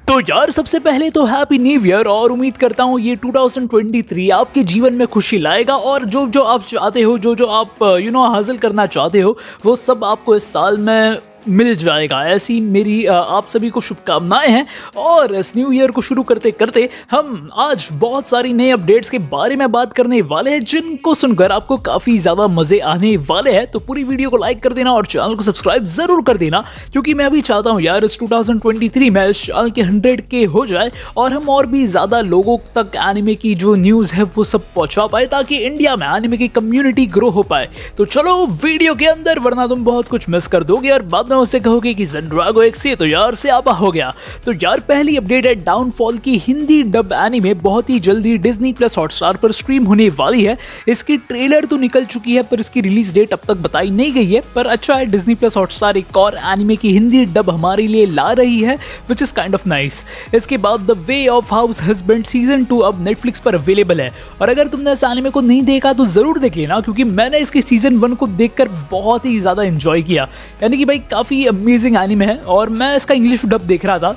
तो यार सबसे पहले तो हैप्पी न्यू ईयर और उम्मीद करता हूँ ये 2023 आपके जीवन में खुशी लाएगा और जो जो आप चाहते हो जो जो आप हासिल करना चाहते हो वो सब आपको इस साल में मिल जाएगा। ऐसी मेरी आप सभी को शुभकामनाएं हैं। और इस न्यू ईयर को शुरू करते करते हम आज बहुत सारी नए अपडेट्स के बारे में बात करने वाले हैं जिनको सुनकर आपको काफ़ी ज़्यादा मज़े आने वाले हैं। तो पूरी वीडियो को लाइक कर देना और चैनल को सब्सक्राइब ज़रूर कर देना, क्योंकि मैं भी चाहता हूँ यार इस 2023 में इस चैनल के 100K हो जाए और हम और भी ज़्यादा लोगों तक एनिमे की जो न्यूज़ है वो सब पहुँचा पाए, ताकि इंडिया में एनिमे की कम्युनिटी ग्रो हो पाए। तो चलो वीडियो के अंदर, वरना तुम बहुत कुछ मिस कर दोगे और बाद में उसे कहोगे कि ज़ेनड्रैगो एक से तो यार से आपा हो गया। तो यार पहली अपडेट है, डाउनफॉल की हिंदी डब एनीमे बहुत ही जल्दी डिज्नी प्लस हॉटस्टार पर स्ट्रीम होने वाली है। इसकी ट्रेलर तो निकल चुकी है पर इसकी रिलीज डेट अब तक बताई नहीं गई है। पर अच्छा है, डिज्नी प्लस हॉटस्टार एक और एनीमे की हिंदी डब हमारे लिए ला रही है, which is kind of nice. इसके बाद the way of house husband season 2 अब नेटफ्लिक्स पर अवेलेबल है। और अगर तुमने इस एनीमे को नहीं देखा तो जरूर देख लेना, क्योंकि मैंने इसके सीजन 1 को देखकर बहुत ही ज्यादा एंजॉय किया। यानी कि भाई काफी अमेजिंग एनीमे है। और मैं इसका इंग्लिश डब देख रहा था,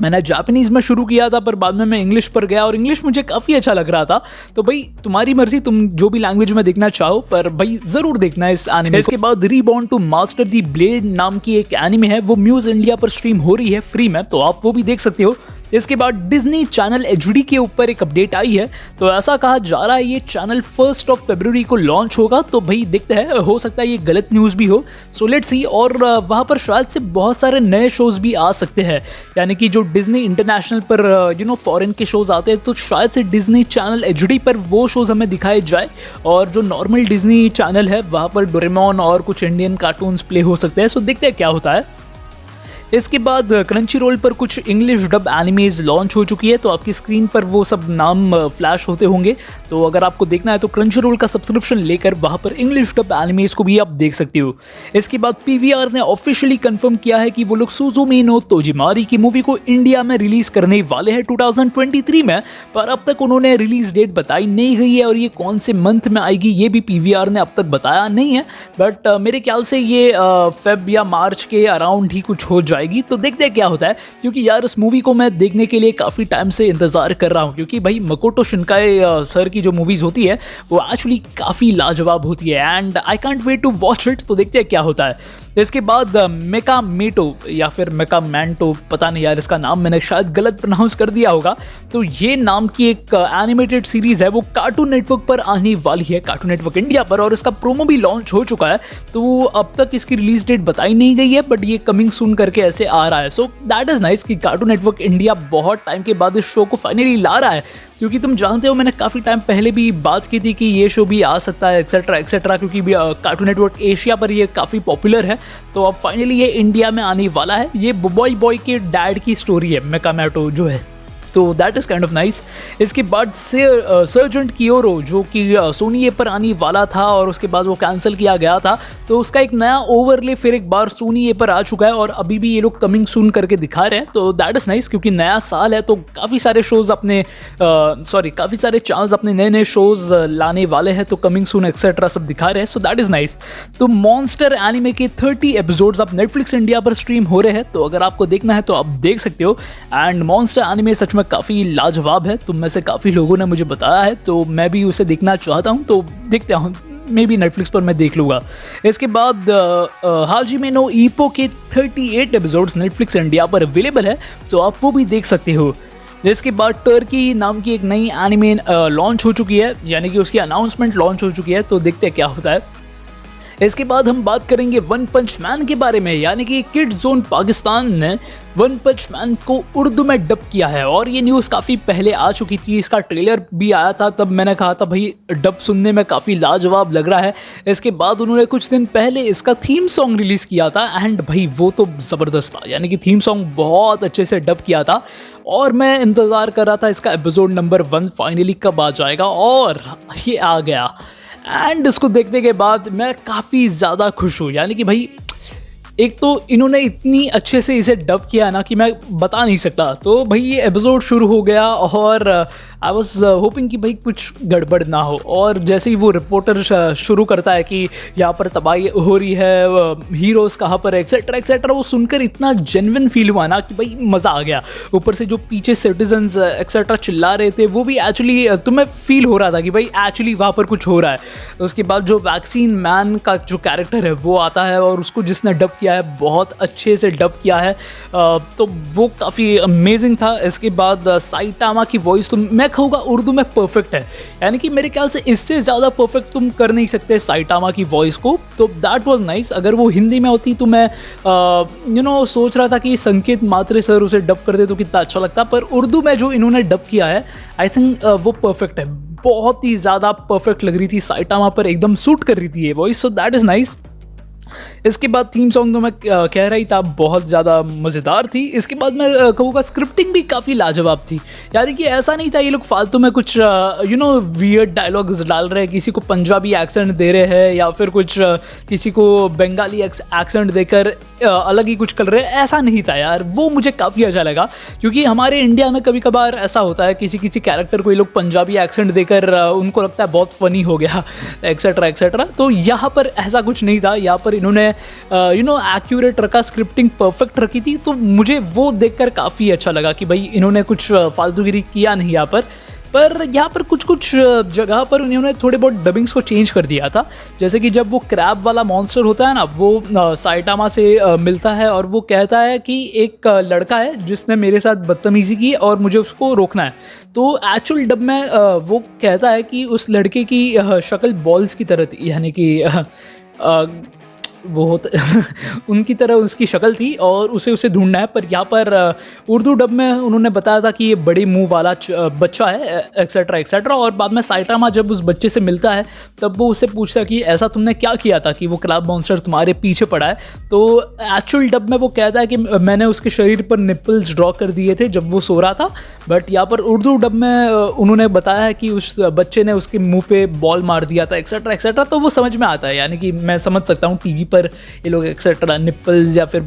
मैंने जापानीज में शुरू किया था पर बाद में मैं इंग्लिश पर गया और इंग्लिश मुझे काफ़ी अच्छा लग रहा था। तो भाई तुम्हारी मर्जी, तुम जो भी लैंग्वेज में देखना चाहो, पर भाई ज़रूर देखना इस एनीमे। इसके बाद reborn to master the blade नाम की एक एनीमे है, वो म्यूज़ इंडिया पर स्ट्रीम हो रही है फ्री में, तो आप वो भी देख सकते हो। इसके बाद डिज्नी चैनल एचडी के ऊपर एक अपडेट आई है। तो ऐसा कहा जा रहा है ये चैनल 1 फरवरी को लॉन्च होगा। तो भाई देखते हैं, हो सकता है ये गलत न्यूज़ भी हो, सो लेट्स सी। और वहाँ पर शायद से बहुत सारे नए शोज़ भी आ सकते हैं, यानी कि जो डिज्नी इंटरनेशनल पर फॉरेन के शोज़ आते हैं, तो शायद से डिज्नी चैनल एचडी पर वो शोज़ हमें दिखाए जाए। और जो नॉर्मल डिज्नी चैनल है वहाँ पर डोरेमोन और कुछ इंडियन कार्टून्स प्ले हो सकते हैं। सो देखते हैं क्या होता है। इसके बाद क्रंची रोल पर कुछ इंग्लिश डब एनिमेज लॉन्च हो चुकी है, तो आपकी स्क्रीन पर वो सब नाम फ्लैश होते होंगे। तो अगर आपको देखना है तो क्रंची रोल का सब्सक्रिप्शन लेकर वहाँ पर इंग्लिश डब एनिमेज को भी आप देख सकते हो। इसके बाद पीवीआर ने ऑफिशियली कंफर्म किया है कि वो लोग सुजुमी नो तोजिमारी की मूवी को इंडिया में रिलीज करने वाले हैं 2023 में। पर अब तक उन्होंने रिलीज डेट बताई नहीं गई है और ये कौन से मंथ में आएगी ये भी पीवीआर ने अब तक बताया नहीं है। बट मेरे ख्याल से ये फेब या मार्च के अराउंड ही कुछ हो जाएगी। तो देखते हैं क्या होता है, क्योंकि यार इस मूवी को मैं देखने के लिए काफ़ी टाइम से इंतज़ार कर रहा हूँ। क्योंकि भाई मकोटो शिनकाई सर की जो मूवीज़ होती है वो एक्चुअली काफ़ी लाजवाब होती है and I can't wait to watch it. तो देखते हैं क्या होता है। इसके बाद मेका मेटो या फिर मेका मैंटो, पता नहीं यार इसका नाम मैंने शायद गलत प्रोनाउंस कर दिया होगा। तो ये नाम की एक एनिमेटेड सीरीज़ है, वो कार्टून नेटवर्क पर आने वाली है, कार्टून नेटवर्क इंडिया पर। और इसका प्रोमो भी लॉन्च हो चुका है। तो अब तक इसकी रिलीज डेट बताई नहीं गई है, बट ये कमिंग सून करके ऐसे आ रहा है। सो दैट इज़ नाइस कि कार्टून नेटवर्क इंडिया बहुत टाइम के बाद इस शो को फाइनली ला रहा है। क्योंकि तुम जानते हो मैंने काफ़ी टाइम पहले भी बात की थी कि ये शो भी आ सकता है एक्सेट्रा एक्सेट्रा, क्योंकि कार्टून नेटवर्क एशिया पर ये काफ़ी पॉपुलर है। तो अब फाइनली ये इंडिया में आने वाला है। ये बॉय बॉय के डैड की स्टोरी है, मेकामेटो जो है, तो that is kind of nice. इसके बाद सर्जेंट कियोरो जो कि सोनी पर आने वाला था और उसके बाद वो कैंसिल किया गया था, तो उसका एक नया ओवरले फिर एक बार सोनी पर आ चुका है और अभी भी ये लोग कमिंग सून करके दिखा रहे हैं। तो दैट इज़ नाइस, क्योंकि नया साल है तो काफ़ी सारे शोज़ अपने काफ़ी सारे चैनल्स अपने नए नए शोज़ लाने वाले हैं, तो कमिंग सून एक्सेट्रा सब दिखा रहे हैं। So that is nice. तो मॉन्स्टर एनिमे के 30 एपिसोड्स अब नेटफ्लिक्स इंडिया पर स्ट्रीम हो रहे हैं, तो अगर आपको देखना है तो आप देख सकते हो। एंड मॉन्स्टर एनिमे सच में काफ़ी लाजवाब है, तुम में से काफ़ी लोगों ने मुझे बताया है, तो मैं भी उसे देखना चाहता हूँ। तो देखते हूँ, मे बी नेटफ्लिक्स पर मैं देख लूँगा। इसके बाद हाजिमे नो ईपो के 38 एपिसोड्स नेटफ्लिक्स इंडिया पर अवेलेबल है, तो आप वो भी देख सकते हो। इसके बाद टर्की नाम की एक नई एनिमे लॉन्च हो चुकी है, यानी कि उसकी अनाउंसमेंट लॉन्च हो चुकी है, तो देखते हैं क्या होता है। इसके बाद हम बात करेंगे वन पंच मैन के बारे में, यानी कि किड्स जोन पाकिस्तान ने वन पंच मैन को उर्दू में डब किया है। और ये न्यूज़ काफ़ी पहले आ चुकी थी, इसका ट्रेलर भी आया था, तब मैंने कहा था भाई डब सुनने में काफ़ी लाजवाब लग रहा है। इसके बाद उन्होंने कुछ दिन पहले इसका थीम सॉन्ग रिलीज़ किया था एंड भाई वो तो ज़बरदस्त था, यानी कि थीम सॉन्ग बहुत अच्छे से डब किया था। और मैं इंतज़ार कर रहा था इसका एपिसोड नंबर 1 फाइनली कब आ जाएगा, और ये आ गया। एंड इसको देखने के बाद मैं काफ़ी ज़्यादा खुश हूँ, यानी कि भाई एक तो इन्होंने इतनी अच्छे से इसे डब किया ना कि मैं बता नहीं सकता। तो भाई ये एपिसोड शुरू हो गया और आई वॉज होपिंग कि भाई कुछ गड़बड़ ना हो, और जैसे ही वो रिपोर्टर शुरू करता है कि यहाँ पर तबाही हो रही है, हीरोज़ कहाँ पर एक्सेट्रा एक्सेट्रा, वो सुनकर इतना जेन्युइन फील हुआ ना कि भाई मज़ा आ गया। ऊपर से जो पीछे सिटीजन्स एक्सेट्रा चिल्ला रहे थे वो भी एक्चुअली तुम्हें फील हो रहा था कि भाई एक्चुअली वहाँ पर कुछ हो रहा है। उसके बाद जो वैक्सीन मैन का जो कैरेक्टर है वो आता है और उसको जिसने डब किया है बहुत अच्छे से डब किया है, तो वो काफ़ी अमेजिंग था। इसके बाद साइटामा की वॉइस तो मैं कहूँगा उर्दू में परफेक्ट है, यानी कि मेरे ख्याल से इससे ज़्यादा परफेक्ट तुम कर नहीं सकते साइटामा की वॉइस को, तो दैट वाज नाइस। अगर वो हिंदी में होती तो मैं सोच रहा था कि संकेत मात्रे सर उसे डब कर दे तो कितना अच्छा लगता, पर उर्दू में जो इन्होंने डब किया है आई थिंक वो परफेक्ट है, बहुत ही ज़्यादा परफेक्ट लग रही थी, साइटामा पर एकदम सूट कर रही थी ये voice, so that is nice. इसके बाद थीम सॉन्ग तो मैं कह रही था बहुत ज़्यादा मज़ेदार थी। इसके बाद मैं कहूँगा स्क्रिप्टिंग भी काफ़ी लाजवाब थी, यानी कि ऐसा नहीं था ये लोग फालतू में कुछ वियर्ड डायलॉग्स डाल रहे हैं, किसी को पंजाबी एक्सेंट दे रहे हैं या फिर कुछ किसी को बंगाली एक्सेंट देकर अलग ही कुछ कर रहे हैं, ऐसा नहीं था यार। वो मुझे काफ़ी अच्छा लगा, क्योंकि हमारे इंडिया में कभी कभार ऐसा होता है किसी किसी कैरेक्टर को ये लोग पंजाबी एक्सेंट देकर उनको लगता है बहुत फ़नी हो गया एक्सेट्रा एक्सेट्रा, तो यहाँ पर ऐसा कुछ नहीं था। यहाँ पर इन्होंने एक्यूरेट रखा, स्क्रिप्टिंग परफेक्ट रखी थी, तो मुझे वो देखकर काफ़ी अच्छा लगा कि भाई इन्होंने कुछ फालतूगिरी किया नहीं यहाँ पर यहाँ पर कुछ कुछ जगह पर उन्होंने थोड़े बहुत डबिंग्स को चेंज कर दिया था। जैसे कि जब वो क्रैब वाला मॉन्स्टर होता है ना, वो साइटामा से मिलता है और वो कहता है कि एक लड़का है जिसने मेरे साथ बदतमीज़ी की और मुझे उसको रोकना है, तो एक्चुअल डब में वो कहता है कि उस लड़के की शक्ल बॉल्स की तरह थी, यानी कि वो होता उनकी तरह उसकी शक्ल थी और उसे ढूंढना है। पर यहाँ पर उर्दू डब में उन्होंने बताया था कि ये बड़े मुंह वाला बच्चा है एक्सेट्रा एक्सेट्रा, और बाद में साइटामा जब उस बच्चे से मिलता है तब वो उससे पूछता है कि ऐसा तुमने क्या किया था कि वो क्लैब मॉन्स्टर तुम्हारे पीछे पड़ा है, तो एक्चुअल डब में वो कहता है कि मैंने उसके शरीर पर निपल्स ड्रॉ कर दिए थे जब वो सो रहा था, बट यहाँ पर उर्दू डब में उन्होंने बताया है कि उस बच्चे ने उसके मुँह पे बॉल मार दिया था एक्सेट्रा एक्सेट्रा, तो वो समझ में आता है, यानी कि मैं समझ सकता हूँ टीवी पर ये लोग एक्सेट्रा निप्पल्स या फिर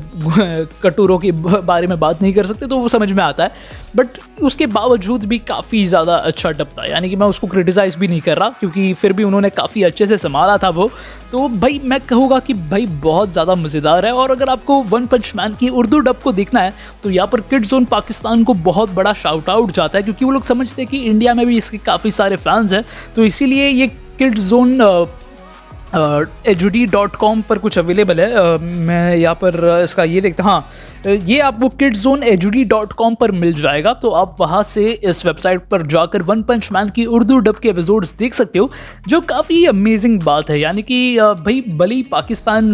कटोरों के बारे में बात नहीं कर सकते, तो वो समझ में आता है। बट उसके बावजूद भी काफ़ी ज़्यादा अच्छा डब था, यानी कि मैं उसको क्रिटिसाइज़ भी नहीं कर रहा, क्योंकि फिर भी उन्होंने काफ़ी अच्छे से संभाला था वो। तो भाई मैं कहूँगा कि भाई बहुत ज़्यादा मज़ेदार है। और अगर आपको वन पंच मैन की उर्दू डब को देखना है तो यहाँ पर किड्स जोन पाकिस्तान को बहुत बड़ा शाउट आउट जाता है, क्योंकि वो लोग समझते हैं कि इंडिया में भी इसके काफ़ी सारे फैंस हैं, तो इसीलिए ये किड्स जोन HD.com पर कुछ अवेलेबल है। मैं यहाँ पर इसका ये देखता, हाँ ये आपको kidzone HD.com पर मिल जाएगा, तो आप वहाँ से इस वेबसाइट पर जाकर वन पंच मैन की उर्दू डब के एपिसोड्स देख सकते हो, जो काफ़ी अमेजिंग बात है। यानी कि भाई भले ही पाकिस्तान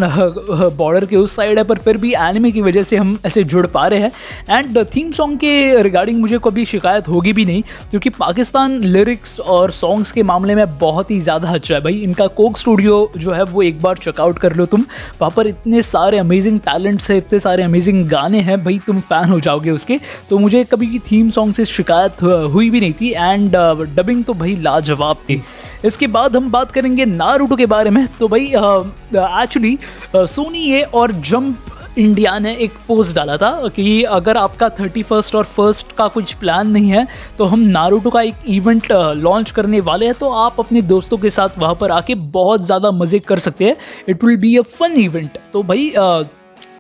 बॉर्डर के उस साइड है, पर फिर भी एनिमे की वजह से हम ऐसे जुड़ पा रहे हैं। एंड थीम सॉन्ग के रिगार्डिंग मुझे कभी शिकायत होगी भी नहीं, क्योंकि पाकिस्तान लिरिक्स और सॉन्ग्स के मामले में बहुत ही ज़्यादा अच्छा है। भाई इनका कोक स्टूडियो जो है वो एक बार चेकआउट कर लो तुम, वहाँ पर इतने सारे अमेजिंग टैलेंट्स है, इतने सारे अमेजिंग गाने हैं, भाई तुम फैन हो जाओगे उसके। तो मुझे कभी भी थीम सॉन्ग से शिकायत हुई भी नहीं थी, एंड डबिंग तो भाई लाजवाब थी। इसके बाद हम बात करेंगे नारुतो के बारे में। तो भाई एक्चुअली सोनी ये और जंप इंडिया ने एक पोस्ट डाला था कि अगर आपका 31 और 1 का कुछ प्लान नहीं है तो हम नारुतो का एक इवेंट लॉन्च करने वाले हैं, तो आप अपने दोस्तों के साथ वहाँ पर आके बहुत ज़्यादा मज़े कर सकते हैं। It will be a fun event. तो भाई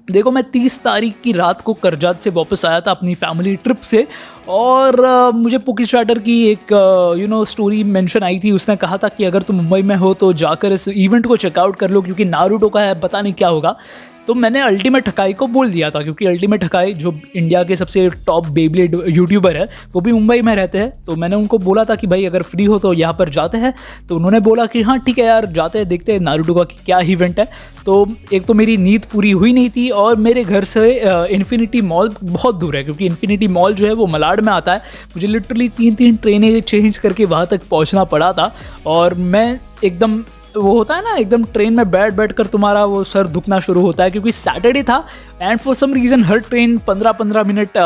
देखो, मैं 30 तारीख की रात को करजात से वापस आया था अपनी फैमिली ट्रिप से, और मुझे पुकी स्टार्टर की एक स्टोरी मेंशन आई थी। उसने कहा था कि अगर तुम मुंबई में हो तो जाकर इस इवेंट को चेकआउट कर लो, क्योंकि नारुतो का है, पता नहीं क्या होगा। तो मैंने अल्टीमेट हकाई को बोल दिया था, क्योंकि अल्टीमेट हकाई जो इंडिया के सबसे टॉप बेब्लेड यूट्यूबर है वो भी मुंबई में रहते हैं। तो मैंने उनको बोला था कि भाई अगर फ्री हो तो यहाँ पर जाते हैं। तो उन्होंने बोला कि हाँ ठीक है यार, जाते हैं, देखते हैं नारुतो का क्या इवेंट है। तो एक तो मेरी नींद पूरी हुई नहीं थी, और मेरे घर से इन्फिनिटी मॉल बहुत दूर है, क्योंकि इन्फिनिटी मॉल जो है वो मलाड में आता है। मुझे लिटरली 3 ट्रेनें चेंज करके वहाँ तक पहुँचना पड़ा था, और मैं एकदम वो होता है ना, एकदम ट्रेन में बैठ बैठ कर तुम्हारा वो सर दुखना शुरू होता है, क्योंकि सैटरडे था एंड फॉर सम रीज़न हर ट्रेन 15-15 मिनट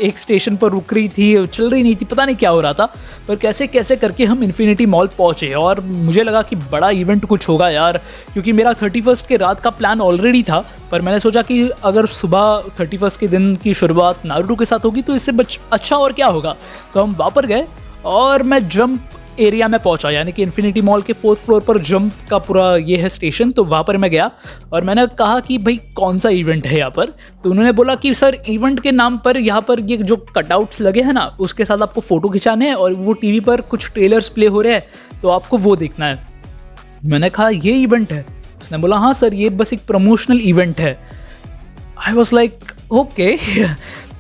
एक स्टेशन पर रुक रही थी, चल रही नहीं थी, पता नहीं क्या हो रहा था। पर कैसे कैसे करके हम इन्फिनिटी मॉल पहुँचे और मुझे लगा कि बड़ा इवेंट कुछ होगा यार, क्योंकि मेरा 31st के रात का प्लान ऑलरेडी था। पर मैंने सोचा कि अगर सुबह 31st के दिन की शुरुआत नारुतो के साथ होगी तो इससे अच्छा और क्या होगा। तो हम वहाँ पर गए और मैं जंप एरिया में पहुंचा, यानी कि इन्फिनिटी मॉल के 4th फ्लोर पर जंप का पूरा ये है स्टेशन। तो वहाँ पर मैं गया और मैंने कहा कि भाई कौन सा इवेंट है यहाँ पर। तो उन्होंने बोला कि सर इवेंट के नाम पर यहाँ पर ये जो कटआउट्स लगे हैं ना, उसके साथ आपको फ़ोटो खिंचाने हैं और वो टीवी पर कुछ ट्रेलर्स प्ले हो रहे हैं, तो आपको वो देखना है। मैंने कहा ये इवेंट है? उसने बोला हाँ सर, ये बस एक प्रमोशनल इवेंट है। I was like okay.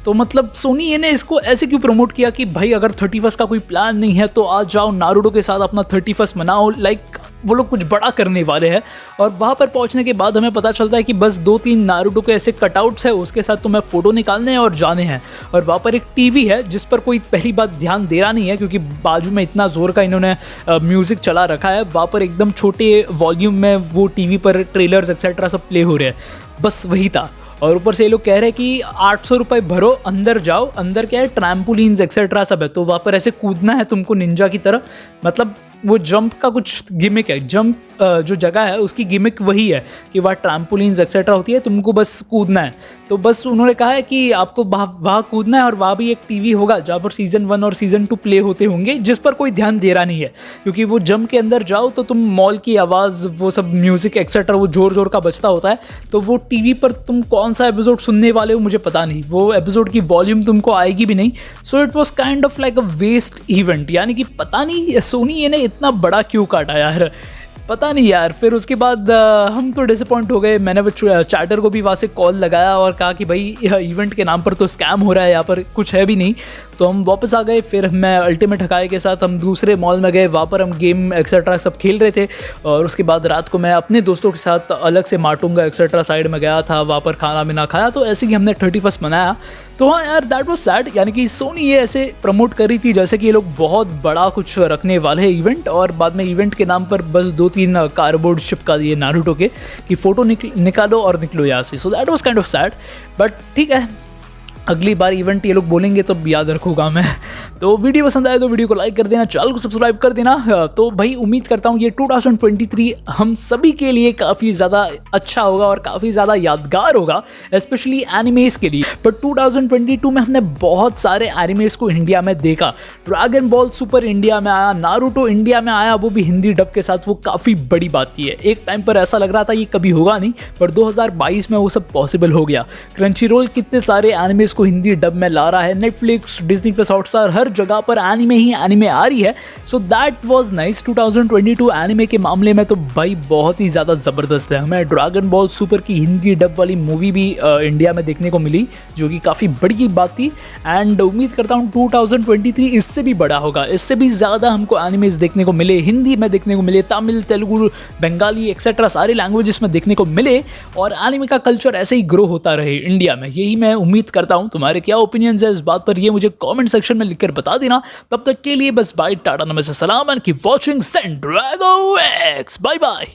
तो मतलब सोनी ने इसको ऐसे क्यों प्रमोट किया कि भाई अगर 31st का कोई प्लान नहीं है तो आज जाओ नारुतो के साथ अपना 31st मनाओ, लाइक वो लोग कुछ बड़ा करने वाले हैं। और वहाँ पर पहुँचने के बाद हमें पता चलता है कि बस 2-3 नारुतो के ऐसे कटआउट्स है, उसके साथ तुम्हें फ़ोटो निकालने हैं और जाने हैं। और वहाँ पर एक टीवी है जिस पर कोई पहली बात ध्यान दे रहा नहीं है, क्योंकि बाजू में इतना ज़ोर का इन्होंने म्यूज़िक चला रखा है। वहाँ पर एकदम छोटे वॉल्यूम में वो टीवी पर ट्रेलर्स एक्सेट्रा सब प्ले हो रहे हैं, बस वही था। और ऊपर से ये लोग कह रहे हैं कि 800 रुपये भरो, अंदर जाओ। अंदर क्या है, ट्रैम्पोलिन्स एक्सेट्रा सब है, तो वहाँ पर ऐसे कूदना है तुमको निंजा की तरह। मतलब वो जंप का कुछ गिमिक है, जंप जो जगह है उसकी गिमिक वही है कि वहाँ ट्रैम्पोलिन्स एक्सेट्रा होती है, तुमको बस कूदना है। तो बस उन्होंने कहा है कि आपको वहाँ कूदना है और वहाँ भी एक टीवी होगा जहाँ पर सीज़न 1 और सीज़न 2 प्ले होते होंगे, जिस पर कोई ध्यान दे रहा नहीं है। क्योंकि वो जंप के अंदर जाओ तो तुम मॉल की आवाज़, वो सब म्यूज़िक एक्सेट्रा वो ज़ोर ज़ोर का बजता होता है, तो वो टीवी पर तुम कौन सा एपिसोड सुनने वाले हो मुझे पता नहीं, वो एपिसोड की वॉल्यूम तुमको आएगी भी नहीं। So it was kind of like a waste event, यानी कि पता नहीं सोनी ने इतना बड़ा क्यों काटा यार, पता नहीं यार। फिर उसके बाद हम तो डिसअपॉइंट हो गए। मैंने वो चार्टर को भी वहाँ से कॉल लगाया और कहा कि भाई इवेंट के नाम पर तो स्कैम हो रहा है, यहाँ पर कुछ है भी नहीं। तो हम वापस आ गए। फिर मैं अल्टीमेट हकाई के साथ हम दूसरे मॉल में गए, वहाँ पर हम गेम एक्सेट्रा सब खेल रहे थे। और उसके बाद रात को मैं अपने दोस्तों के साथ अलग से माटूंगा एक्सेट्रा साइड में गया था, वहाँ पर खाना पीना खाया। तो ऐसे ही हमने 31st मनाया। तो हाँ यार, दैट वाज सैड, यानी कि सोनी ये ऐसे प्रमोट कर रही थी जैसे कि ये लोग बहुत बड़ा कुछ रखने वाले हैं इवेंट, और बाद में इवेंट के नाम पर बस 2-3 कार्डबोर्ड चिपका दिए नारुतो के कि फ़ोटो निकालो और निकलो यहाँ से। So that was kind of sad, but ठीक है, अगली बार इवेंट ये लोग बोलेंगे तो याद रखूँगा मैं। तो वीडियो पसंद आए तो वीडियो को लाइक कर देना, चैनल को सब्सक्राइब कर देना। तो भाई उम्मीद करता हूँ ये 2023 हम सभी के लिए काफ़ी ज़्यादा अच्छा होगा और काफ़ी ज़्यादा यादगार होगा, स्पेशली एनिमेस के लिए। बट 2022 में हमने बहुत सारे एनिमेस को इंडिया में देखा। ड्रैगन बॉल सुपर इंडिया में आया, नारुतो इंडिया में आया, वो भी हिंदी डब के साथ, वो काफ़ी बड़ी बात थी है। एक टाइम पर ऐसा लग रहा था ये कभी होगा नहीं, पर 2022 में वो सब पॉसिबल हो गया। क्रंचीरोल कितने सारे एनिमेस को हिंदी डब में ला रहा है, नेटफ्लिक्स, डिज्नी प्लस, हॉटस्टार, हर जगह पर एनिमे ही एनिमे आ रही है। So that was nice. 2022 anime के मामले में तो भाई बहुत ही ज़्यादा ज़बरदस्त है। हमें ड्रैगन बॉल सुपर की हिंदी डब वाली मूवी भी इंडिया में देखने को मिली, जो कि काफ़ी बड़ी बात थी। एंड उम्मीद करता हूँ 2023 इससे भी बड़ा होगा, इससे भी ज़्यादा हमको एनिमेज देखने को मिले, हिंदी में देखने को मिले, तमिल, तेलुगु, बंगाली एक्सेट्रा सारे लैंग्वेजेस में देखने को मिले, और एनिमे का कल्चर ऐसे ही ग्रो होता रहे इंडिया में। यही मैं उम्मीद करता हूँ। तुम्हारे क्या ओपिनियंस है इस बात पर, ये मुझे कमेंट सेक्शन में लिखकर बता देना। तब तक के लिए बस बाय, टाटा, नमस्ते, सलाम and keep watching Send Dragon X. Bye bye.